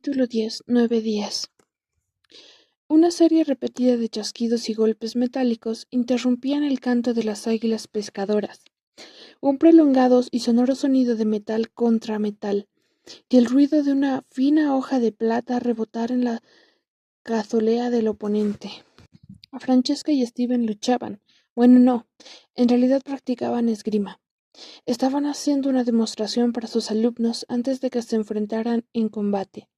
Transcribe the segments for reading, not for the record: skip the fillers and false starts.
Capítulo 10. 9 días. Una serie repetida de chasquidos y golpes metálicos interrumpían el canto de las águilas pescadoras. Un prolongado y sonoro sonido de metal contra metal, y el ruido de una fina hoja de plata rebotar en la cazolea del oponente. Francesca y Steven luchaban. Bueno, no, en realidad practicaban esgrima. Estaban haciendo una demostración para sus alumnos antes de que se enfrentaran en combate.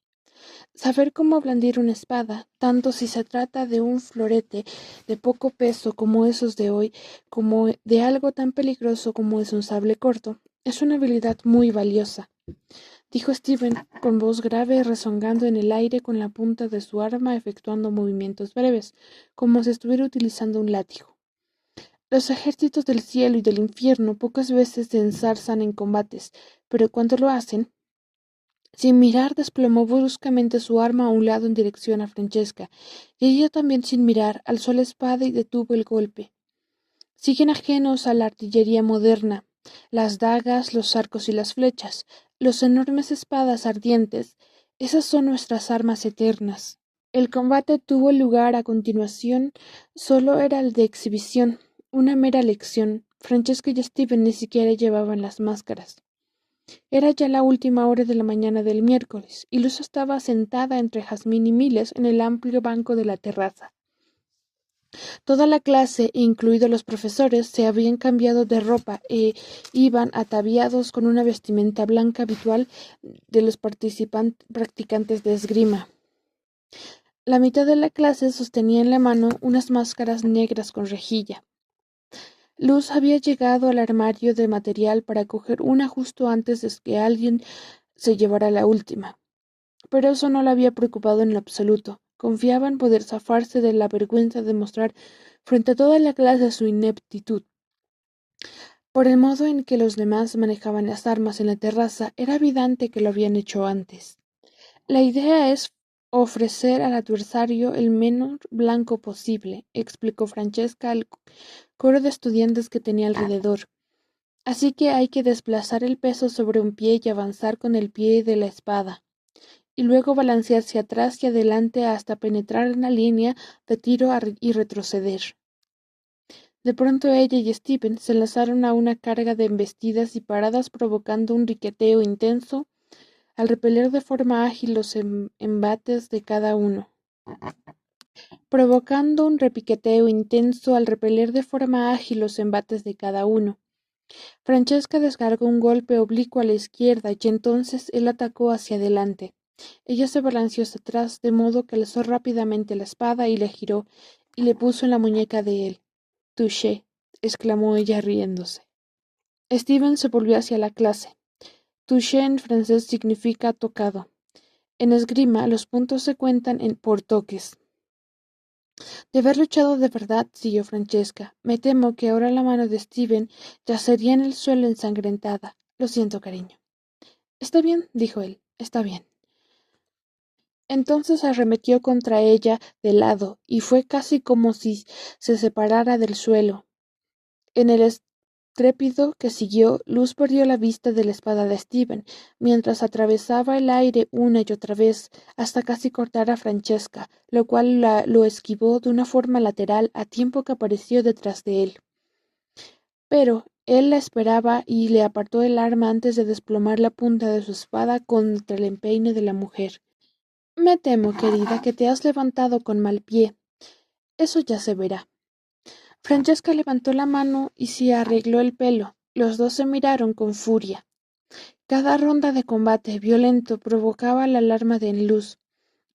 Saber cómo blandir una espada, tanto si se trata de un florete de poco peso como esos de hoy, como de algo tan peligroso como es un sable corto, es una habilidad muy valiosa, dijo Steven con voz grave, rezongando en el aire con la punta de su arma, efectuando movimientos breves, como si estuviera utilizando un látigo. Los ejércitos del cielo y del infierno pocas veces se ensarzan en combates, pero cuando lo hacen, sin mirar, desplomó bruscamente su arma a un lado en dirección a Francesca, y ella también sin mirar alzó la espada y detuvo el golpe. Siguen ajenos a la artillería moderna, las dagas, los arcos y las flechas, los enormes espadas ardientes, esas son nuestras armas eternas. El combate tuvo lugar a continuación, solo era el de exhibición, una mera lección. Francesca y Steven ni siquiera llevaban las máscaras. Era ya la última hora de la mañana del miércoles, y Luz estaba sentada entre Jazmín y Miles en el amplio banco de la terraza. Toda la clase, incluidos los profesores, se habían cambiado de ropa e iban ataviados con una vestimenta blanca habitual de los practicantes de esgrima. La mitad de la clase sostenía en la mano unas máscaras negras con rejilla. Luz había llegado al armario de material para coger una justo antes de que alguien se llevara la última. Pero eso no la había preocupado en lo absoluto. Confiaba en poder zafarse de la vergüenza de mostrar frente a toda la clase su ineptitud. Por el modo en que los demás manejaban las armas en la terraza, era evidente que lo habían hecho antes. La idea es ofrecer al adversario el menos blanco posible, explicó Francesca al coro de estudiantes que tenía alrededor. Así que hay que desplazar el peso sobre un pie y avanzar con el pie de la espada, y luego balancearse atrás y adelante hasta penetrar en la línea de tiro y retroceder. De pronto ella y Steven se lanzaron a una carga de embestidas y paradas provocando un riqueteo intenso al repeler de forma ágil los embates de cada uno. Francesca descargó un golpe oblicuo a la izquierda y entonces él atacó hacia adelante. Ella se balanceó hacia atrás de modo que alzó rápidamente la espada y le giró y le puso en la muñeca de él. «Touché», exclamó ella riéndose. Steven se volvió hacia la clase. Touché en francés significa tocado. En esgrima los puntos se cuentan por toques. De haber luchado de verdad, siguió Francesca, me temo que ahora la mano de Steven yacería en el suelo ensangrentada. Lo siento, cariño. Está bien, dijo él, está bien. Entonces arremetió contra ella de lado, y fue casi como si se separara del suelo. En el estrépito que siguió, Luz perdió la vista de la espada de Steven, mientras atravesaba el aire una y otra vez, hasta casi cortar a Francesca, lo cual lo esquivó de una forma lateral a tiempo que apareció detrás de él. Pero él la esperaba y le apartó el arma antes de desplomar la punta de su espada contra el empeine de la mujer. «Me temo, querida, que te has levantado con mal pie. Eso ya se verá». Francesca levantó la mano y se arregló el pelo. Los dos se miraron con furia. Cada ronda de combate violento provocaba la alarma de Luz.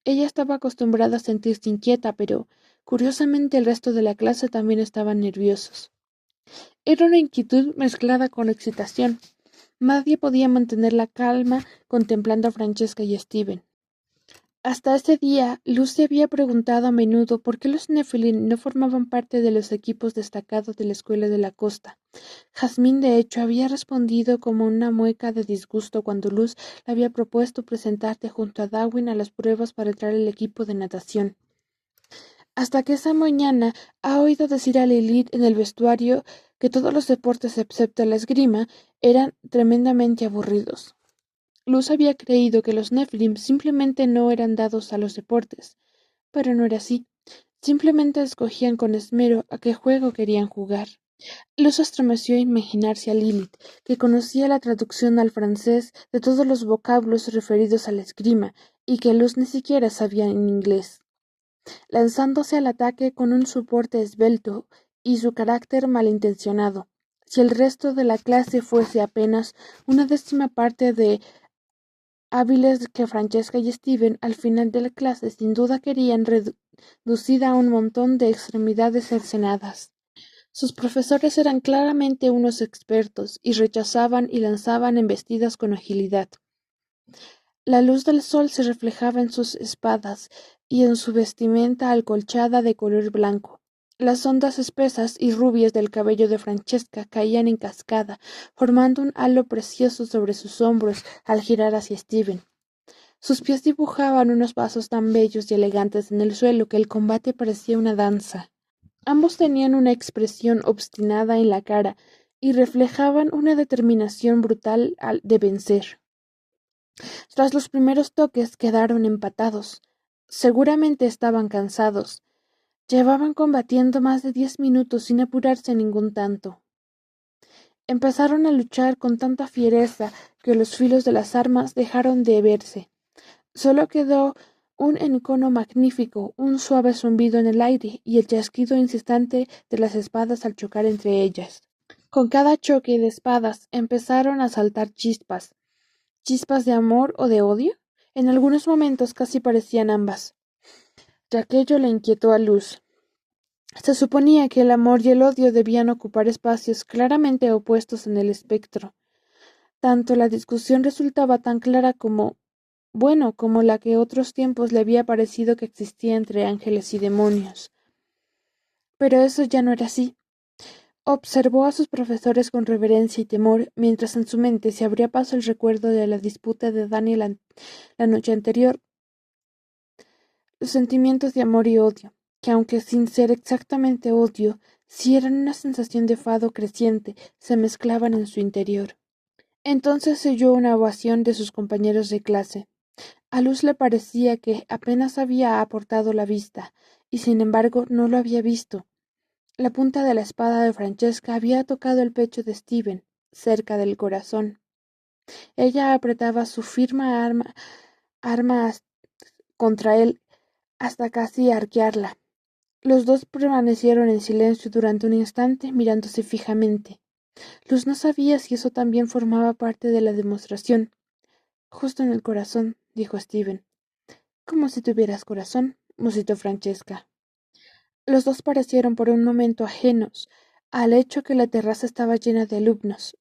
Ella estaba acostumbrada a sentirse inquieta, pero, curiosamente, el resto de la clase también estaban nerviosos. Era una inquietud mezclada con excitación. Nadie podía mantener la calma contemplando a Francesca y Steven. Hasta ese día, Luz se había preguntado a menudo por qué los Nephilim no formaban parte de los equipos destacados de la escuela de la costa. Jazmín, de hecho, había respondido como una mueca de disgusto cuando Luz le había propuesto presentarse junto a Darwin a las pruebas para entrar al equipo de natación. Hasta que esa mañana ha oído decir a Lilith en el vestuario que todos los deportes excepto la esgrima eran tremendamente aburridos. Luz había creído que los Nephilim simplemente no eran dados a los deportes, pero no era así. Simplemente escogían con esmero a qué juego querían jugar. Luz estremeció a imaginarse a Lilith, que conocía la traducción al francés de todos los vocablos referidos a la esgrima, y que Luz ni siquiera sabía en inglés, lanzándose al ataque con un soporte esbelto y su carácter malintencionado. Si el resto de la clase fuese apenas una décima parte de hábiles que Francesca y Steven, al final de la clase sin duda querían reducida a un montón de extremidades cercenadas. Sus profesores eran claramente unos expertos y rechazaban y lanzaban embestidas con agilidad. La luz del sol se reflejaba en sus espadas y en su vestimenta acolchada de color blanco. Las ondas espesas y rubias del cabello de Francesca caían en cascada, formando un halo precioso sobre sus hombros al girar hacia Steven. Sus pies dibujaban unos pasos tan bellos y elegantes en el suelo que el combate parecía una danza. Ambos tenían una expresión obstinada en la cara y reflejaban una determinación brutal de vencer. Tras los primeros toques quedaron empatados. Seguramente estaban cansados. Llevaban combatiendo más de 10 minutos sin apurarse ningún tanto. Empezaron a luchar con tanta fiereza que los filos de las armas dejaron de verse. Solo quedó un encono magnífico, un suave zumbido en el aire y el chasquido incesante de las espadas al chocar entre ellas. Con cada choque de espadas empezaron a saltar chispas. ¿Chispas de amor o de odio? En algunos momentos casi parecían ambas. Y aquello le inquietó a Luz. Se suponía que el amor y el odio debían ocupar espacios claramente opuestos en el espectro. Tanto la discusión resultaba tan clara como la que otros tiempos le había parecido que existía entre ángeles y demonios. Pero eso ya no era así. Observó a sus profesores con reverencia y temor, mientras en su mente se abría paso el recuerdo de la disputa de Daniel la noche anterior. Los sentimientos de amor y odio, que aunque sin ser exactamente odio, sí eran una sensación de enfado creciente, se mezclaban en su interior. Entonces se oyó una ovación de sus compañeros de clase. A Luz le parecía que apenas había aportado la vista, y sin embargo no lo había visto. La punta de la espada de Francesca había tocado el pecho de Steven, cerca del corazón. Ella apretaba su firme arma contra él hasta casi arquearla. Los dos permanecieron en silencio durante un instante, mirándose fijamente. Luz no sabía si eso también formaba parte de la demostración. Justo en el corazón, dijo Steven. Como si tuvieras corazón, musitó Francesca. Los dos parecieron por un momento ajenos al hecho que la terraza estaba llena de alumnos.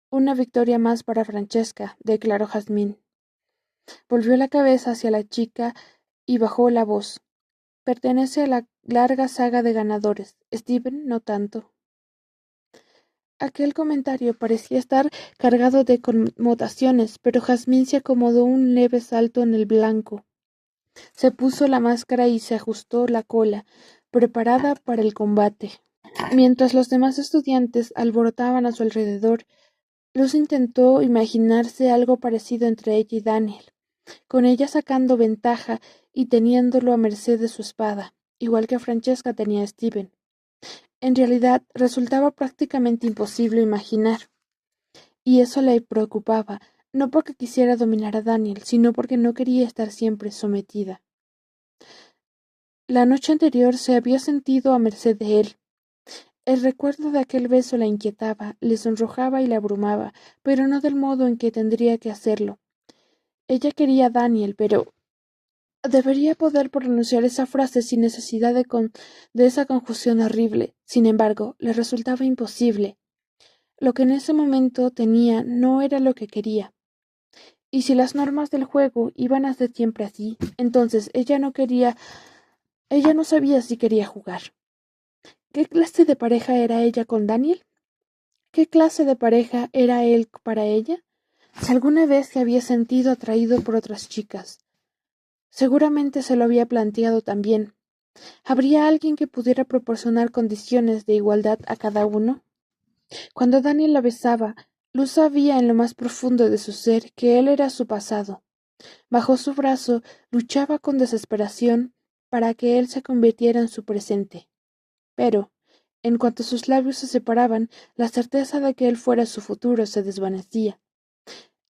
Una victoria más para Francesca, declaró Jazmín. Volvió la cabeza hacia la chica y bajó la voz. Pertenece a la larga saga de ganadores. Steven, no tanto. Aquel comentario parecía estar cargado de connotaciones, pero Jazmín se acomodó un leve salto en el blanco. Se puso la máscara y se ajustó la cola, preparada para el combate. Mientras los demás estudiantes alborotaban a su alrededor, Luz intentó imaginarse algo parecido entre ella y Daniel, con ella sacando ventaja y teniéndolo a merced de su espada, igual que Francesca tenía a Steven. En realidad resultaba prácticamente imposible imaginar, y eso le preocupaba, no porque quisiera dominar a Daniel, sino porque no quería estar siempre sometida. La noche anterior se había sentido a merced de él. El recuerdo de aquel beso la inquietaba, le sonrojaba y la abrumaba, pero no del modo en que tendría que hacerlo. Ella quería a Daniel, pero debería poder pronunciar esa frase sin necesidad de esa confusión horrible. Sin embargo, le resultaba imposible. Lo que en ese momento tenía no era lo que quería. Y si las normas del juego iban a ser siempre así, entonces ella no sabía si quería jugar. ¿Qué clase de pareja era ella con Daniel? ¿Qué clase de pareja era él para ella? Si alguna vez se había sentido atraído por otras chicas. Seguramente se lo había planteado también. ¿Habría alguien que pudiera proporcionar condiciones de igualdad a cada uno? Cuando Daniel la besaba, Luz sabía en lo más profundo de su ser que él era su pasado. Bajo su brazo luchaba con desesperación para que él se convirtiera en su presente. Pero, en cuanto sus labios se separaban, la certeza de que él fuera su futuro se desvanecía.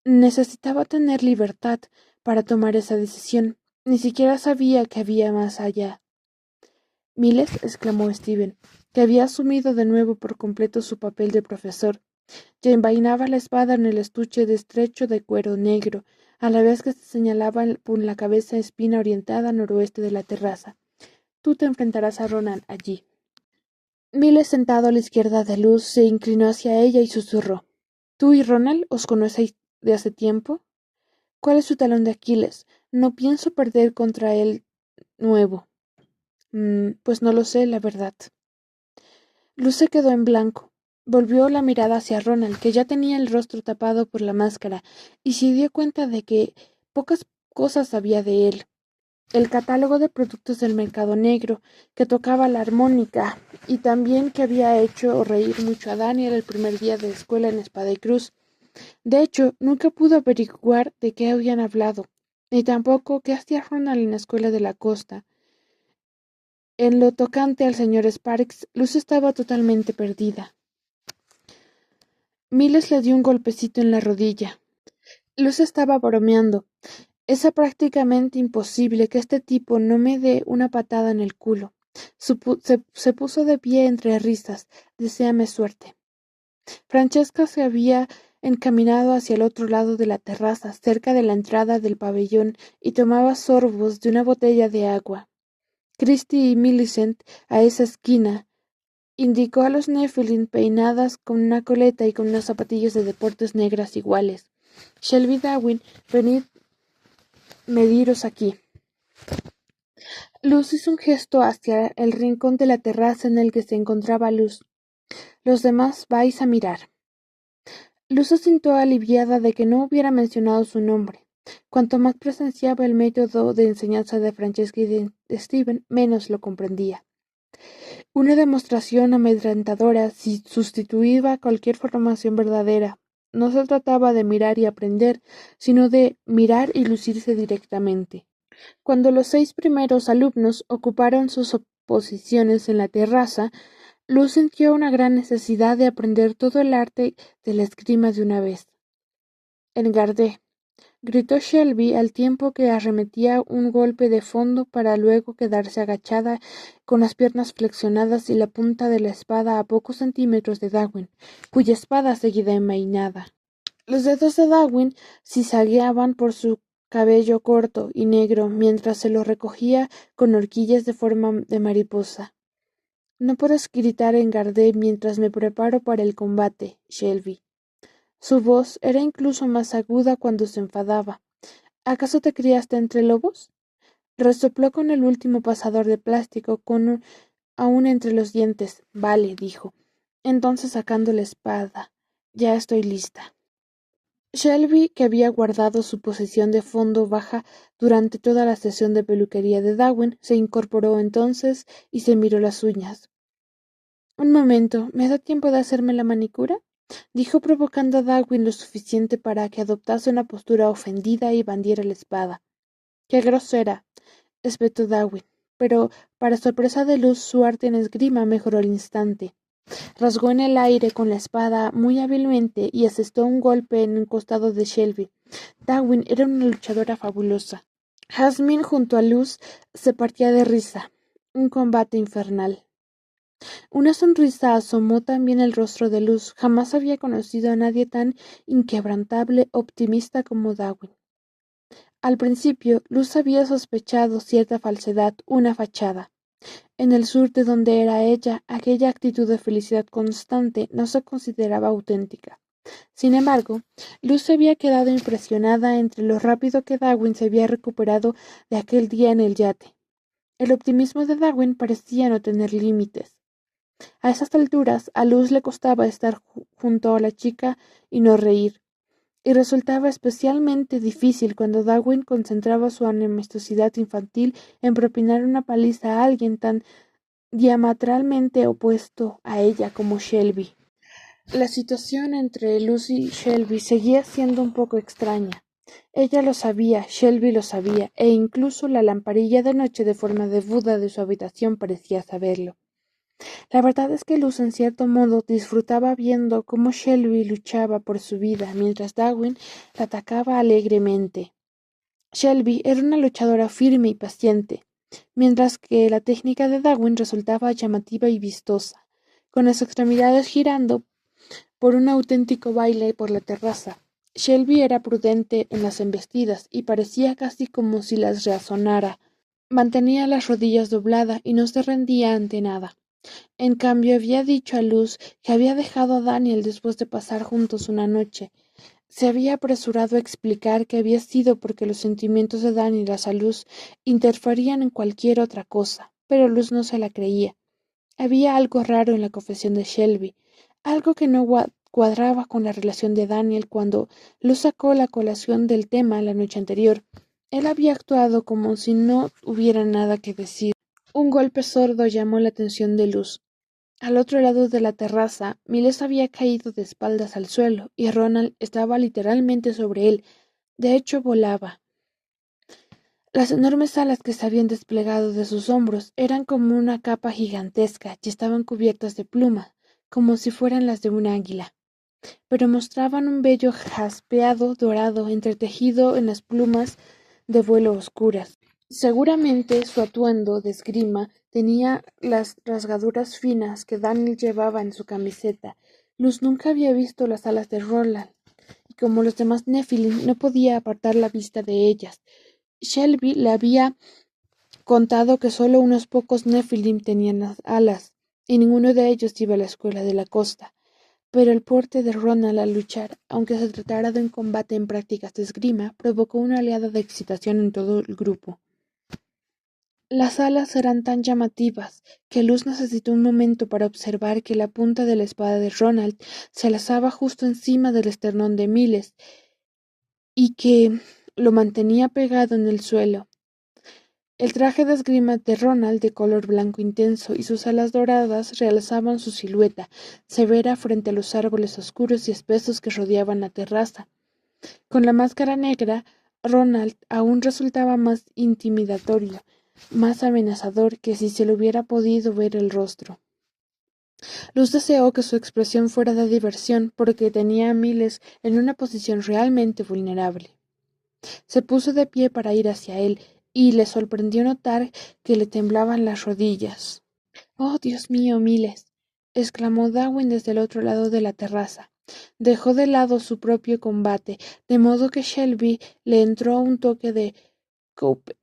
Necesitaba tener libertad para tomar esa decisión. Ni siquiera sabía que había más allá. —Miles —exclamó Steven, que había asumido de nuevo por completo su papel de profesor, y envainaba la espada en el estuche de estrecho de cuero negro, a la vez que se señalaba con la cabeza espina orientada al noroeste de la terraza. —Tú te enfrentarás a Ronan allí. Miles, sentado a la izquierda de Luz, se inclinó hacia ella y susurró. —¿Tú y Ronald os conocéis de hace tiempo? ¿Cuál es su talón de Aquiles? No pienso perder contra él nuevo. Pues no lo sé, la verdad. Luz se quedó en blanco. Volvió la mirada hacia Ronald, que ya tenía el rostro tapado por la máscara, y se dio cuenta de que pocas cosas sabía de él. El catálogo de productos del mercado negro, que tocaba la armónica, y también que había hecho reír mucho a Daniel el primer día de escuela en Espada y Cruz. De hecho, nunca pudo averiguar de qué habían hablado, ni tampoco qué hacía Ronald en la escuela de la costa. En lo tocante al señor Sparks, Luz estaba totalmente perdida. Miles le dio un golpecito en la rodilla. Luz estaba bromeando. Es prácticamente imposible que este tipo no me dé una patada en el culo. Se puso de pie entre risas. Deséame suerte. Francesca se había encaminado hacia el otro lado de la terraza, cerca de la entrada del pabellón, y tomaba sorbos de una botella de agua. Christie y Millicent, a esa esquina, indicó a los Nephilim peinadas con una coleta y con unas zapatillas de deportes negras iguales. Shelby, Darwin, venid, mediros aquí. Luz hizo un gesto hacia el rincón de la terraza en el que se encontraba Luz. Los demás vais a mirar. Luz se sintió aliviada de que no hubiera mencionado su nombre. Cuanto más presenciaba el método de enseñanza de Francesca y de Steven, menos lo comprendía. Una demostración amedrentadora si sustituía cualquier formación verdadera. No se trataba de mirar y aprender, sino de mirar y lucirse directamente. Cuando los 6 primeros alumnos ocuparon sus posiciones en la terraza, Luz sintió una gran necesidad de aprender todo el arte de la esgrima de una vez. —Engardé —gritó Shelby al tiempo que arremetía un golpe de fondo para luego quedarse agachada con las piernas flexionadas y la punta de la espada a pocos centímetros de Darwin, cuya espada seguía envainada. Los dedos de Darwin zigzagueaban por su cabello corto y negro mientras se lo recogía con horquillas de forma de mariposa. —No puedes gritar engardé mientras me preparo para el combate, Shelby. Su voz era incluso más aguda cuando se enfadaba. —¿Acaso te criaste entre lobos? Resopló con el último pasador de plástico aún entre los dientes. —Vale —dijo, entonces sacando la espada—, ya estoy lista. Shelby, que había guardado su posición de fondo baja durante toda la sesión de peluquería de Darwin, se incorporó entonces y se miró las uñas. —Un momento, ¿me da tiempo de hacerme la manicura? —dijo, provocando a Darwin lo suficiente para que adoptase una postura ofendida y blandiera la espada. —¡Qué grosera! —espetó Darwin, pero, para sorpresa de Luz, su arte en esgrima mejoró al instante. Rasgó en el aire con la espada muy hábilmente y asestó un golpe en un costado de Shelby. Darwin era una luchadora fabulosa. Jasmine, junto a Luz, se partía de risa. Un combate infernal. Una sonrisa asomó también el rostro de Luz. Jamás había conocido a nadie tan inquebrantable, optimista como Darwin. Al principio, Luz había sospechado cierta falsedad, una fachada. En el sur de donde era ella, aquella actitud de felicidad constante no se consideraba auténtica. Sin embargo, Luz se había quedado impresionada entre lo rápido que Darwin se había recuperado de aquel día en el yate. El optimismo de Darwin parecía no tener límites. A esas alturas, a Luz le costaba estar junto a la chica y no reír, y resultaba especialmente difícil cuando Darwin concentraba su amistosidad infantil en propinar una paliza a alguien tan diametralmente opuesto a ella como Shelby. La situación entre Lucy y Shelby seguía siendo un poco extraña. Ella lo sabía, Shelby lo sabía, e incluso la lamparilla de noche de forma de Buda de su habitación parecía saberlo. La verdad es que Luz en cierto modo disfrutaba viendo cómo Shelby luchaba por su vida mientras Darwin la atacaba alegremente. Shelby era una luchadora firme y paciente, mientras que la técnica de Darwin resultaba llamativa y vistosa, con las extremidades girando por un auténtico baile por la terraza. Shelby era prudente en las embestidas y parecía casi como si las razonara. Mantenía las rodillas dobladas y no se rendía ante nada. En cambio, había dicho a Luz que había dejado a Daniel después de pasar juntos una noche. Se había apresurado a explicar que había sido porque los sentimientos de Daniel hacia Luz interferían en cualquier otra cosa, pero Luz no se la creía. Había algo raro en la confesión de Shelby, algo que no cuadraba con la relación de Daniel cuando Luz sacó la colación del tema la noche anterior. Él había actuado como si no hubiera nada que decir. Un golpe sordo llamó la atención de Luz. Al otro lado de la terraza, Miles había caído de espaldas al suelo y Ronald estaba literalmente sobre él. De hecho, volaba. Las enormes alas que se habían desplegado de sus hombros eran como una capa gigantesca y estaban cubiertas de plumas, como si fueran las de un águila, pero mostraban un vello jaspeado dorado entretejido en las plumas de vuelo oscuras. Seguramente su atuendo de esgrima tenía las rasgaduras finas que Daniel llevaba en su camiseta. Luz nunca había visto las alas de Roland, y como los demás Nephilim no podía apartar la vista de ellas. Shelby le había contado que solo unos pocos Nephilim tenían las alas, y ninguno de ellos iba a la escuela de la costa. Pero el porte de Ronald al luchar, aunque se tratara de un combate en prácticas de esgrima, provocó una oleada de excitación en todo el grupo. Las alas eran tan llamativas que Luz necesitó un momento para observar que la punta de la espada de Ronald se alzaba justo encima del esternón de Miles y que lo mantenía pegado en el suelo. El traje de esgrima de Ronald, de color blanco intenso, y sus alas doradas realzaban su silueta, severa frente a los árboles oscuros y espesos que rodeaban la terraza. Con la máscara negra, Ronald aún resultaba más intimidatorio, más amenazador que si se le hubiera podido ver el rostro. Luz deseó que su expresión fuera de diversión porque tenía a Miles en una posición realmente vulnerable. Se puso de pie para ir hacia él y le sorprendió notar que le temblaban las rodillas. «Oh, Dios mío, Miles», exclamó Darwin desde el otro lado de la terraza. Dejó de lado su propio combate, de modo que Shelby le entró un toque de coupe.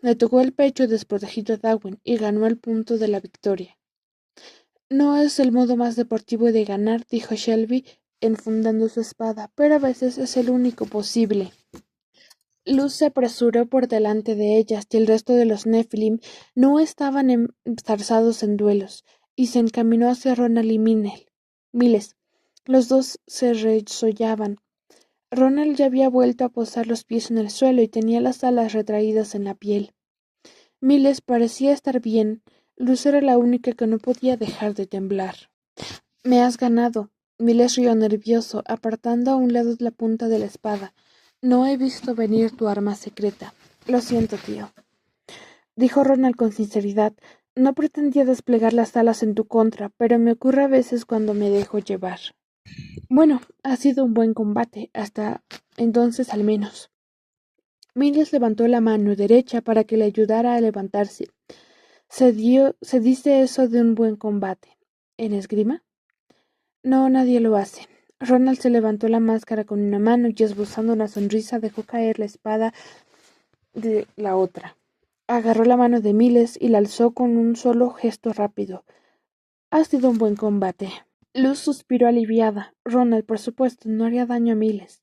Le tocó el pecho desprotegido a Darwin y ganó el punto de la victoria. «No es el modo más deportivo de ganar», dijo Shelby, enfundando su espada, «pero a veces es el único posible». Luz se apresuró por delante de ellas y el resto de los Nephilim no estaban enzarzados en duelos, y se encaminó hacia Ronald y Miles. Los dos se resollaban. Ronald ya había vuelto a posar los pies en el suelo y tenía las alas retraídas en la piel. Miles parecía estar bien. Luz era la única que no podía dejar de temblar. «Me has ganado», Miles rió nervioso, apartando a un lado la punta de la espada. «No he visto venir tu arma secreta». «Lo siento, tío», dijo Ronald con sinceridad. «No pretendía desplegar las alas en tu contra, pero me ocurre a veces cuando me dejo llevar». «Bueno, ha sido un buen combate, hasta entonces al menos». Miles levantó la mano derecha para que le ayudara a levantarse. Se dice eso de un buen combate. ¿En esgrima? No, nadie lo hace. Ronald se levantó la máscara con una mano y esbozando una sonrisa dejó caer la espada de la otra. Agarró la mano de Miles y la alzó con un solo gesto rápido. Ha sido un buen combate. Luz suspiró aliviada. Ronald, por supuesto, no haría daño a Miles.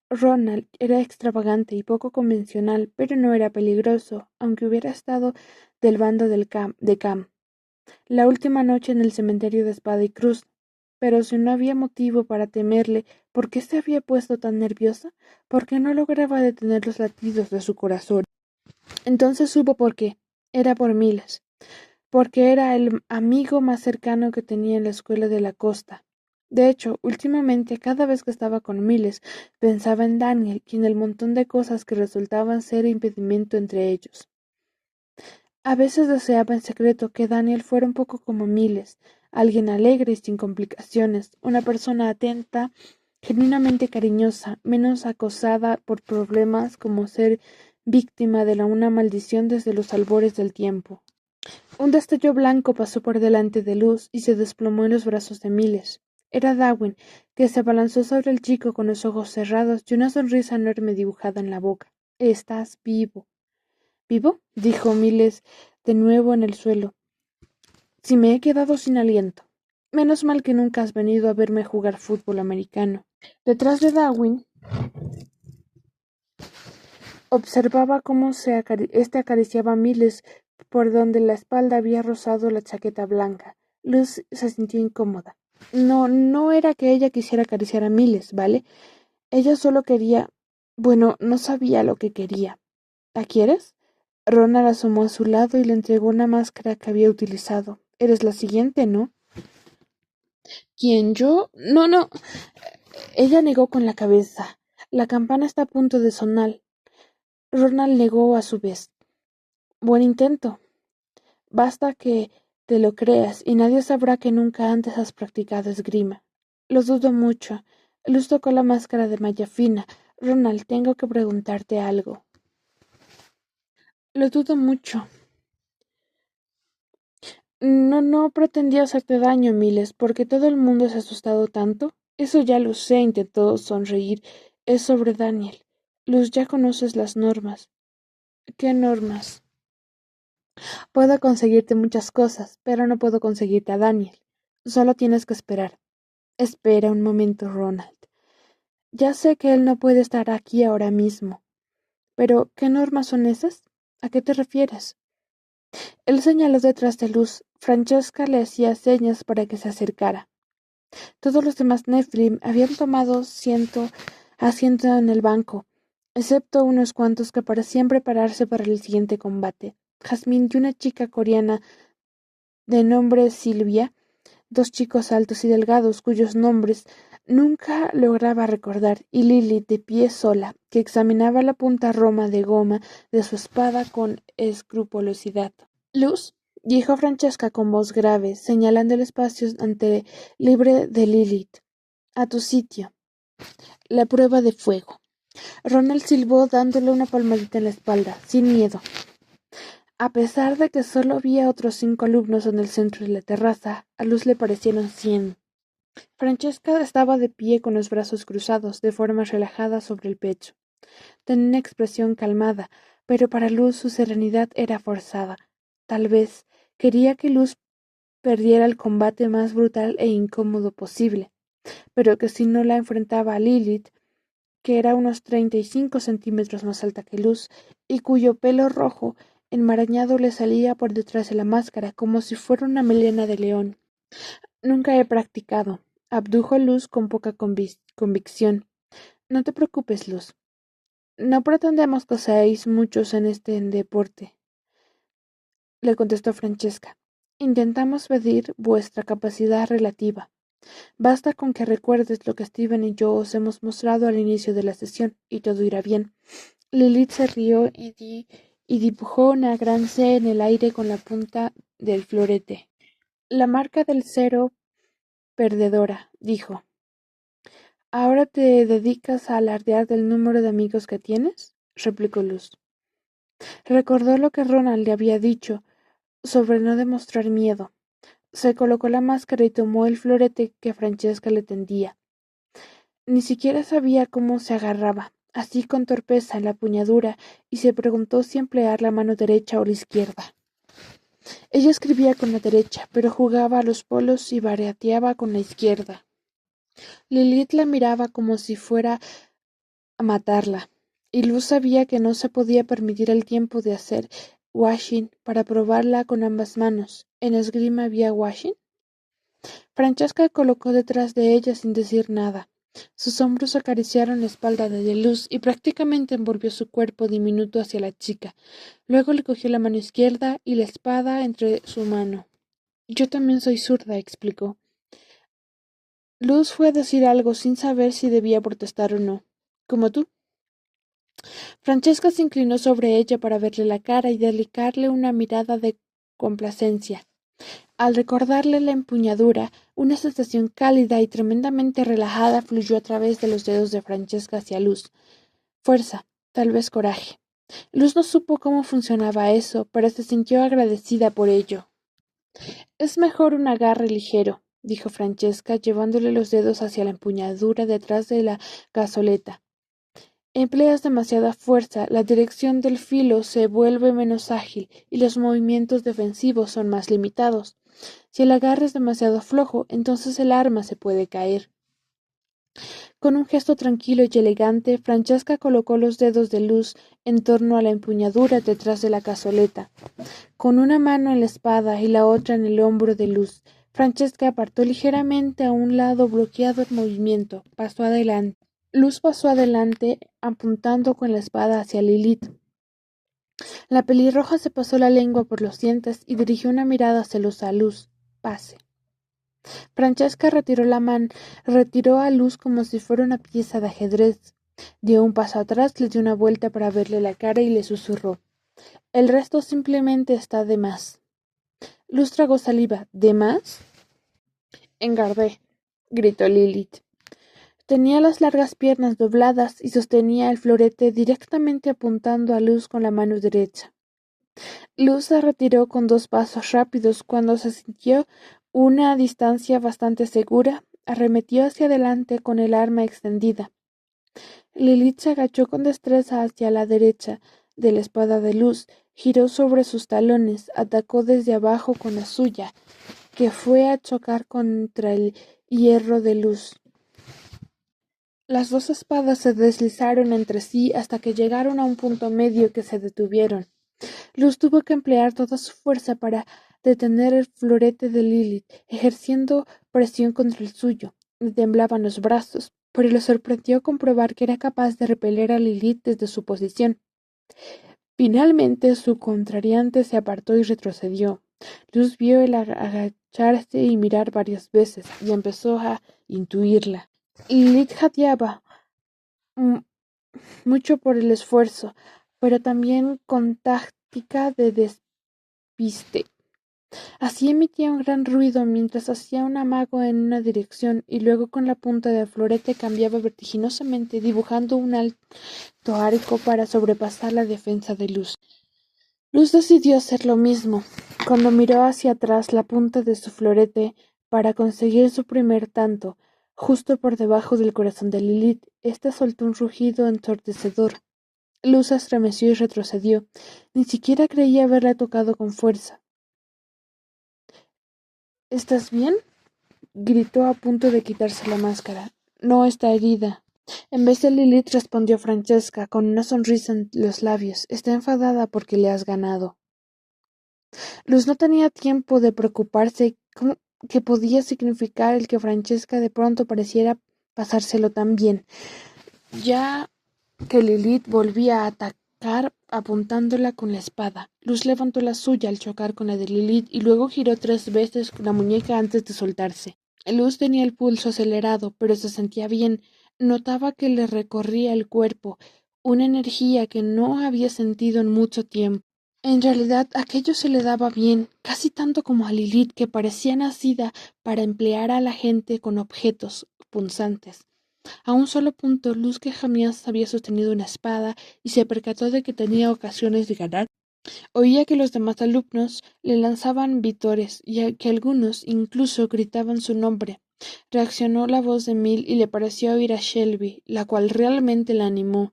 Ronald era extravagante y poco convencional, pero no era peligroso, aunque hubiera estado del bando de Cam. La última noche en el cementerio de Espada y Cruz. Pero si no había motivo para temerle, ¿por qué se había puesto tan nerviosa? ¿Por qué no lograba detener los latidos de su corazón? Entonces supo por qué. Era por Miles. Porque era el amigo más cercano que tenía en la escuela de la costa. De hecho, últimamente, cada vez que estaba con Miles, pensaba en Daniel y en el montón de cosas que resultaban ser impedimento entre ellos. A veces deseaba en secreto que Daniel fuera un poco como Miles, alguien alegre y sin complicaciones, una persona atenta, genuinamente cariñosa, menos acosada por problemas como ser víctima de una maldición desde los albores del tiempo. Un destello blanco pasó por delante de Luz y se desplomó en los brazos de Miles. Era Darwin, que se abalanzó sobre el chico con los ojos cerrados y una sonrisa enorme dibujada en la boca. «Estás vivo». «¿Vivo?», dijo Miles de nuevo en el suelo. «Si me he quedado sin aliento. Menos mal que nunca has venido a verme jugar fútbol americano». Detrás de Darwin observaba cómo este acariciaba a Miles por donde la espalda había rozado la chaqueta blanca. Luz se sintió incómoda. No era que ella quisiera acariciar a Miles, ¿vale? Ella solo quería... Bueno, no sabía lo que quería. ¿La quieres? Ronald asomó a su lado y le entregó una máscara que había utilizado. Eres la siguiente, ¿no? ¿Quién, yo? No, no. Ella negó con la cabeza. La campana está a punto de sonar. Ronald negó a su vez. Buen intento. Basta que te lo creas y nadie sabrá que nunca antes has practicado esgrima. Lo dudo mucho. Luz tocó la máscara de malla fina. Ronald, tengo que preguntarte algo. Lo dudo mucho. No pretendía hacerte daño, Miles, porque todo el mundo se ha asustado tanto. Eso ya lo sé, intentó sonreír. Es sobre Daniel. Luz, ya conoces las normas. ¿Qué normas? Puedo conseguirte muchas cosas, pero no puedo conseguirte a Daniel. Solo tienes que esperar. Espera un momento, Ronald. Ya sé que él no puede estar aquí ahora mismo. Pero, ¿qué normas son esas? ¿A qué te refieres? Él señaló detrás de Luz. Francesca le hacía señas para que se acercara. Todos los demás Nephilim habían tomado asiento en el banco, excepto unos cuantos que parecían prepararse para el siguiente combate. Jasmine y una chica coreana de nombre Silvia, dos chicos altos y delgados cuyos nombres nunca lograba recordar, y Lily de pie sola, que examinaba la punta roma de goma de su espada con escrupulosidad. «Luz», dijo Francesca con voz grave, señalando el espacio ante libre de Lilith. «A tu sitio». La prueba de fuego. Ronald silbó dándole una palmadita en la espalda, sin miedo. A pesar de que solo había otros 5 alumnos en el centro de la terraza, a Luz le parecieron 100. Francesca estaba de pie con los brazos cruzados, de forma relajada sobre el pecho. Tenía una expresión calmada, pero para Luz su serenidad era forzada. Tal vez quería que Luz perdiera el combate más brutal e incómodo posible, pero que si no la enfrentaba a Lilith, que era unos 35 centímetros más alta que Luz, y cuyo pelo rojo enmarañado le salía por detrás de la máscara como si fuera una melena de león. Nunca he practicado, abdujo Luz con poca convicción. No te preocupes, Luz. No pretendemos que seáis muchos en este deporte, le contestó Francesca. Intentamos medir vuestra capacidad relativa. Basta con que recuerdes lo que Steven y yo os hemos mostrado al inicio de la sesión, y todo irá bien. Lilith se rió y dibujó una gran C en el aire con la punta del florete. La marca del cero perdedora, dijo. ¿Ahora te dedicas a alardear del número de amigos que tienes? Replicó Luz. Recordó lo que Ronald le había dicho sobre no demostrar miedo. Se colocó la máscara y tomó el florete que Francesca le tendía. Ni siquiera sabía cómo se agarraba, así con torpeza en la empuñadura, y se preguntó si emplear la mano derecha o la izquierda. Ella escribía con la derecha, pero jugaba a los polos y barateaba con la izquierda. Lilith la miraba como si fuera a matarla, y Luz sabía que no se podía permitir el tiempo de hacer washing para probarla con ambas manos. ¿En esgrima había washing? Francesca colocó detrás de ella sin decir nada. Sus hombros acariciaron la espalda de Luz y prácticamente envolvió su cuerpo diminuto hacia la chica. Luego le cogió la mano izquierda y la espada entre su mano. Yo también soy zurda, explicó. Luz fue a decir algo sin saber si debía protestar o no. —¿Como tú? Francesca se inclinó sobre ella para verle la cara y dedicarle una mirada de complacencia. Al recordarle la empuñadura, una sensación cálida y tremendamente relajada fluyó a través de los dedos de Francesca hacia Luz. Fuerza, tal vez coraje. Luz no supo cómo funcionaba eso, pero se sintió agradecida por ello. —Es mejor un agarre ligero —dijo Francesca, llevándole los dedos hacia la empuñadura detrás de la cazoleta. Empleas demasiada fuerza, la dirección del filo se vuelve menos ágil y los movimientos defensivos son más limitados. Si el agarre es demasiado flojo, entonces el arma se puede caer. Con un gesto tranquilo y elegante, Francesca colocó los dedos de Luz en torno a la empuñadura detrás de la cazoleta. Con una mano en la espada y la otra en el hombro de Luz, Francesca apartó ligeramente a un lado bloqueado el movimiento. Pasó adelante. Luz pasó adelante, apuntando con la espada hacia Lilith. La pelirroja se pasó la lengua por los dientes y dirigió una mirada celosa a Luz. —Pase. Francesca retiró a Luz como si fuera una pieza de ajedrez. Dio un paso atrás, le dio una vuelta para verle la cara y le susurró: —El resto simplemente está de más. Luz tragó saliva. —¿De más? —Engardé —gritó Lilith. Tenía las largas piernas dobladas y sostenía el florete directamente apuntando a Luz con la mano derecha. Luz se retiró con 2 pasos rápidos. Cuando se sintió una distancia bastante segura, arremetió hacia adelante con el arma extendida. Lilith se agachó con destreza hacia la derecha de la espada de Luz, giró sobre sus talones, atacó desde abajo con la suya, que fue a chocar contra el hierro de Luz. Las 2 espadas se deslizaron entre sí hasta que llegaron a un punto medio que se detuvieron. Luz tuvo que emplear toda su fuerza para detener el florete de Lilith, ejerciendo presión contra el suyo. Le temblaban los brazos, pero le sorprendió comprobar que era capaz de repeler a Lilith desde su posición. Finalmente su contrariante se apartó y retrocedió. Luz vio el agacharse y mirar varias veces, y empezó a intuirla. Lilith jadeaba mucho por el esfuerzo, pero también con táctica de despiste. Así emitía un gran ruido mientras hacía un amago en una dirección y luego con la punta del florete cambiaba vertiginosamente, dibujando un alto arco para sobrepasar la defensa de Luz. Luz decidió hacer lo mismo. Cuando miró hacia atrás la punta de su florete para conseguir su primer tanto, justo por debajo del corazón de Lilith, ésta soltó un rugido ensordecedor. Luz se estremeció y retrocedió. Ni siquiera creía haberla tocado con fuerza. —¿Estás bien? —gritó a punto de quitarse la máscara. —No, está herida. En vez de Lilith respondió Francesca con una sonrisa en los labios. —Está enfadada porque le has ganado. Luz no tenía tiempo de preocuparse qué podía significar el que Francesca de pronto pareciera pasárselo tan bien, ya que Lilith volvía a atacar apuntándola con la espada. Luz levantó la suya al chocar con la de Lilith y luego giró 3 veces la muñeca antes de soltarse. Luz tenía el pulso acelerado, pero se sentía bien. Notaba que le recorría el cuerpo, una energía que no había sentido en mucho tiempo. En realidad aquello se le daba bien, casi tanto como a Lilith, que parecía nacida para emplear a la gente con objetos punzantes. A un solo punto, Luz, que jamás había sostenido una espada y se percató de que tenía ocasiones de ganar, oía que los demás alumnos le lanzaban vítores y que algunos incluso gritaban su nombre. Reaccionó la voz de Emil y le pareció oír a Shelby, la cual realmente la animó.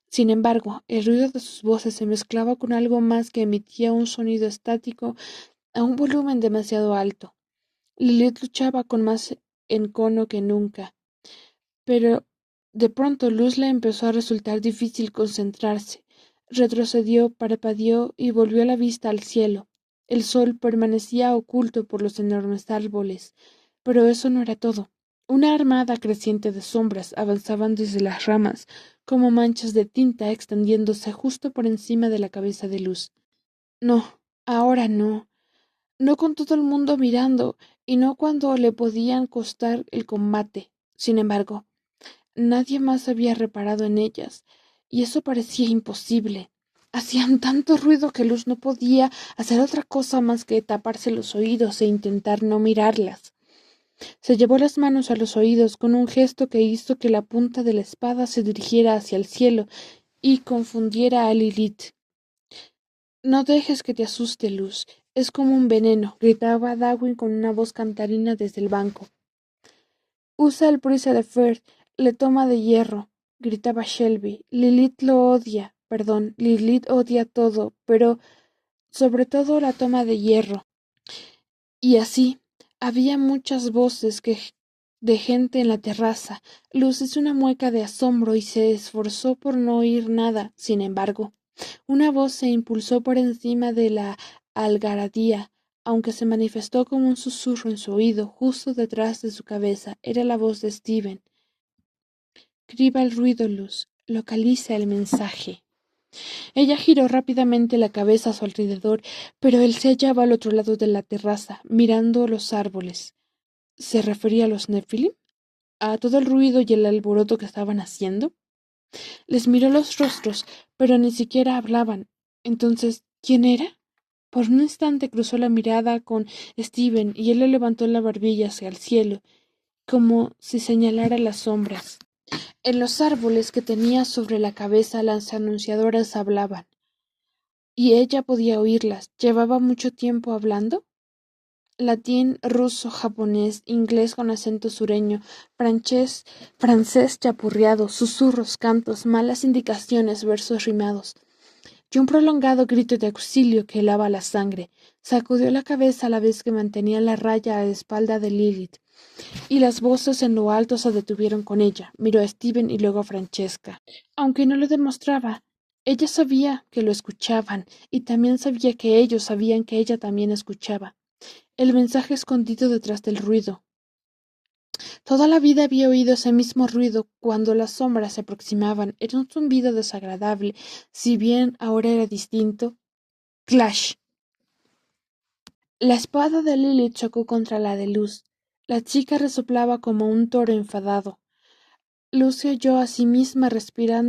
Sin embargo, el ruido de sus voces se mezclaba con algo más que emitía un sonido estático a un volumen demasiado alto. Lilith luchaba con más encono que nunca, pero de pronto Luz le empezó a resultar difícil concentrarse. Retrocedió, parpadeó y volvió la vista al cielo. El sol permanecía oculto por los enormes árboles, pero eso no era todo. Una armada creciente de sombras avanzaban desde las ramas, como manchas de tinta extendiéndose justo por encima de la cabeza de Luz. No, ahora no. No con todo el mundo mirando. y no cuando le podían costar el combate. Sin embargo, nadie más había reparado en ellas, y eso parecía imposible. Hacían tanto ruido que Luz no podía hacer otra cosa más que taparse los oídos e intentar no mirarlas. Se llevó las manos a los oídos con un gesto que hizo que la punta de la espada se dirigiera hacia el cielo y confundiera a Lilith. No dejes que te asuste, Luz. Es como un veneno, gritaba Darwin con una voz cantarina desde el banco. Usa el Prisa de Fer, le toma de hierro, gritaba Shelby. Lilith odia todo, pero sobre todo la toma de hierro. Y así, había muchas voces de gente en la terraza. Luz hizo una mueca de asombro y se esforzó por no oír nada. Sin embargo, una voz se impulsó por encima de la algarabía, aunque se manifestó como un susurro en su oído, justo detrás de su cabeza. Era la voz de Steven. Criba el ruido, Luz. Localiza el mensaje. Ella giró rápidamente la cabeza a su alrededor, pero él se hallaba al otro lado de la terraza, mirando los árboles. ¿Se refería a los Nephilim? ¿A todo el ruido y el alboroto que estaban haciendo? Les miró los rostros, pero ni siquiera hablaban. Entonces, ¿quién era? Por un instante cruzó la mirada con Steven y él le levantó la barbilla hacia el cielo, como si señalara las sombras. En los árboles que tenía sobre la cabeza las anunciadoras hablaban, y ella podía oírlas. ¿Llevaba mucho tiempo hablando? Latín, ruso, japonés, inglés con acento sureño, francés chapurreado, susurros, cantos, malas indicaciones, versos rimados, y un prolongado grito de auxilio que helaba la sangre. Sacudió la cabeza a la vez que mantenía la raya a la espalda de Lilith, y las voces en lo alto se detuvieron con ella. Miró a Steven y luego a Francesca. Aunque no lo demostraba, ella sabía que lo escuchaban, y también sabía que ellos sabían que ella también escuchaba. El mensaje escondido detrás del ruido. Toda la vida había oído ese mismo ruido cuando las sombras se aproximaban. Era un zumbido desagradable, si bien ahora era distinto. ¡Clash! La espada de Lilith chocó contra la de Luz. La chica resoplaba como un toro enfadado. Luz se oyó a sí misma respirar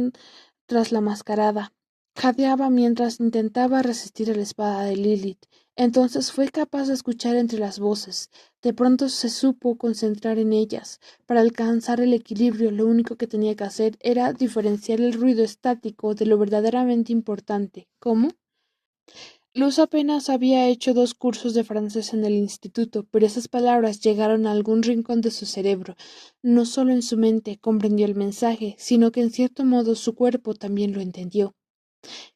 tras la mascarada. Jadeaba mientras intentaba resistir a la espada de Lilith. Entonces fue capaz de escuchar entre las voces. De pronto se supo concentrar en ellas. Para alcanzar el equilibrio, lo único que tenía que hacer era diferenciar el ruido estático de lo verdaderamente importante. ¿Cómo? Luz apenas había hecho 2 cursos de francés en el instituto, pero esas palabras llegaron a algún rincón de su cerebro. No solo en su mente comprendió el mensaje, sino que en cierto modo su cuerpo también lo entendió.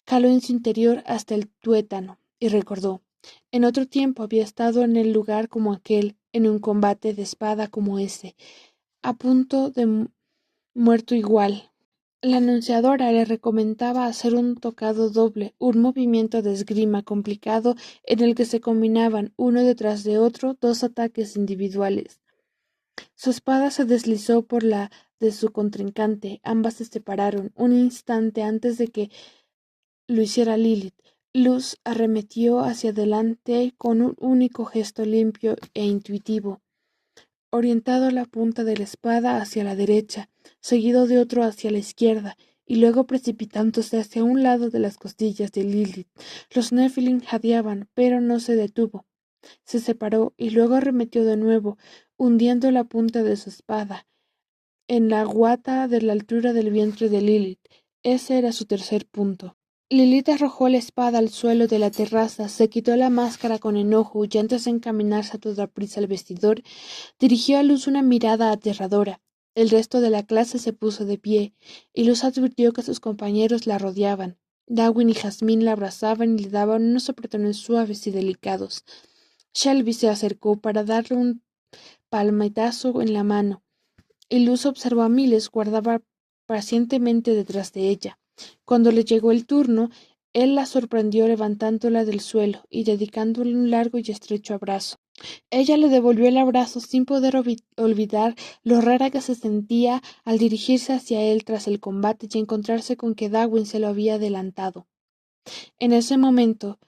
Caló en su interior hasta el tuétano, y recordó. En otro tiempo había estado en el lugar como aquel, en un combate de espada como ese, a punto de muerto igual. La anunciadora le recomendaba hacer un tocado doble, un movimiento de esgrima complicado en el que se combinaban uno detrás de otro 2 ataques individuales. Su espada se deslizó por la de su contrincante. Ambas se separaron un instante antes de que lo hiciera Lilith. Luz arremetió hacia adelante con un único gesto limpio e intuitivo, orientado la punta de la espada hacia la derecha, seguido de otro hacia la izquierda, y luego precipitándose hacia un lado de las costillas de Lilith. Los Nephilim jadeaban, pero no se detuvo. Se separó y luego arremetió de nuevo, hundiendo la punta de su espada en la guata de la altura del vientre de Lilith. Ese era su tercer punto. Lilith arrojó la espada al suelo de la terraza, se quitó la máscara con enojo y antes de encaminarse a toda prisa al vestidor, dirigió a Luz una mirada aterradora. El resto de la clase se puso de pie, y Luz advirtió que sus compañeros la rodeaban. Darwin y Jazmín la abrazaban y le daban unos apretones suaves y delicados. Shelby se acercó para darle un palmetazo en la mano, y Luz observó a Miles guardaba pacientemente detrás de ella. Cuando le llegó el turno, él la sorprendió levantándola del suelo y dedicándole un largo y estrecho abrazo. Ella le devolvió el abrazo sin poder olvidar lo rara que se sentía al dirigirse hacia él tras el combate y encontrarse con que Darwin se lo había adelantado. En ese momento,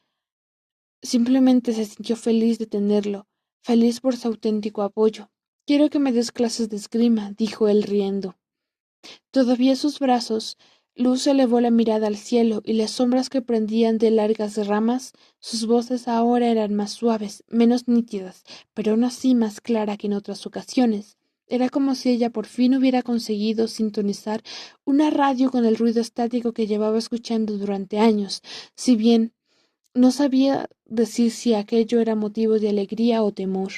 simplemente se sintió feliz de tenerlo, feliz por su auténtico apoyo. Quiero que me des clases de esgrima, dijo él riendo. Todavía sus brazos, Luz elevó la mirada al cielo y las sombras que prendían de largas ramas, sus voces ahora eran más suaves, menos nítidas, pero aún así más clara que en otras ocasiones. Era como si ella por fin hubiera conseguido sintonizar una radio con el ruido estático que llevaba escuchando durante años, si bien no sabía decir si aquello era motivo de alegría o temor.